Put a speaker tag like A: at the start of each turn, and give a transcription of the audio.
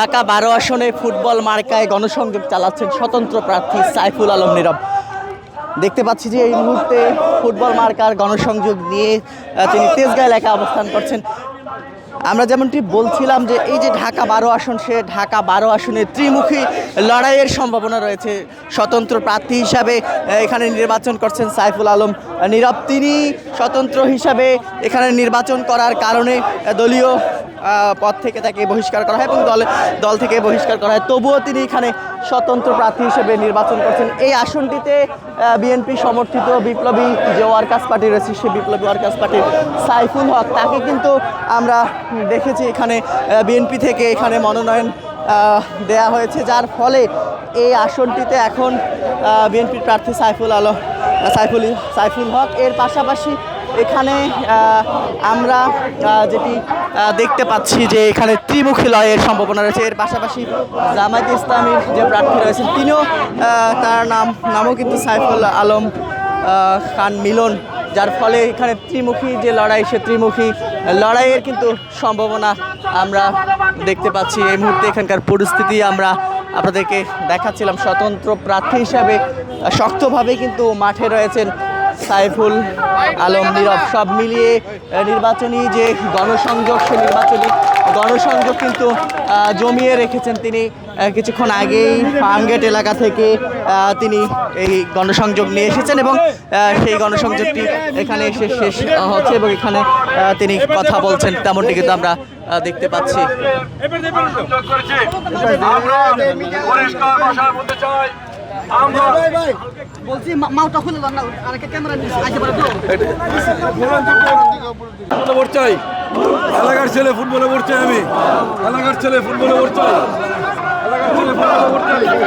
A: ঢাকা 12 আসনে ফুটবল মার্কায় গণসংযোগ চালাচ্ছেন স্বতন্ত্র প্রার্থী সাইফুল আলম নীরব। দেখতে পাচ্ছি যে এই মুহূর্তে ফুটবল মার্কার গণসংযোগ নিয়ে তিনি তেজগাঁ এলাকায় অবস্থান করছেন। আমরা যেমনটি বলছিলাম যে এই যে ঢাকা 12 আসন, সে ঢাকা 12 আসনে ত্রিমুখী লড়াইয়ের সম্ভাবনা রয়েছে। স্বতন্ত্র প্রার্থী হিসাবে এখানে নির্বাচন করছেন সাইফুল আলম নীরব। তিনি স্বতন্ত্র হিসাবে এখানে নির্বাচন করার কারণে দলীয় পদ থেকে তাকে বহিষ্কার করা হয় এবং দল থেকে বহিষ্কার করা হয়, তবুও তিনি এখানে স্বতন্ত্র প্রার্থী হিসেবে নির্বাচন করছেন। এই আসনটিতে বিএনপি সমর্থিত বিপ্লবী যে ওয়ার্কার্স পার্টি রয়েছে, সেই বিপ্লবী ওয়ার্কার্স পার্টির সাইফুল হক, তাকে কিন্তু আমরা দেখেছি এখানে বিএনপি থেকে এখানে মনোনয়ন দেয়া হয়েছে, যার ফলে এই আসনটিতে এখন বিএনপির প্রার্থী সাইফুল হক। এর পাশাপাশি এখানে আমরা যেটি দেখতে পাচ্ছি যে এখানে ত্রিমুখী লড়াইয়ের সম্ভাবনা রয়েছে। এর পাশাপাশি জামায়াতে ইসলামীর যে প্রার্থী রয়েছেন তিনিও, তার নামও কিন্তু সাইফুল আলম খান মিলন, যার ফলে এখানে ত্রিমুখী যে লড়াই, সে ত্রিমুখী লড়াইয়ের কিন্তু সম্ভাবনা আমরা দেখতে পাচ্ছি। এই মুহূর্তে এখানকার পরিস্থিতি আমরা আপনাদেরকে দেখাচ্ছিলাম। স্বতন্ত্র প্রার্থী হিসাবে শক্তভাবে কিন্তু মাঠে রয়েছেন সাইফুল আলম নীরব। সব মিলিয়ে নির্বাচনী যে গণসংযোগ, সে নির্বাচনী গণসংযোগ কিন্তু জমিয়ে রেখেছেন তিনি। কিছুক্ষণ আগেই ফার্মগেট এলাকা থেকে তিনি এই গণসংযোগ নিয়ে এসেছেন এবং সেই গণসংযোগটি এখানে এসে শেষ হচ্ছে এবং এখানে তিনি কথা বলছেন, তেমনটি কিন্তু আমরা দেখতে পাচ্ছি।
B: এলাকার ছেলে ফুটবলে পড়ছে, আমি এলাকার ছেলে ফুটবলে পড়ছে, এলাকার ছেলে ফুটবলে পড়ছে।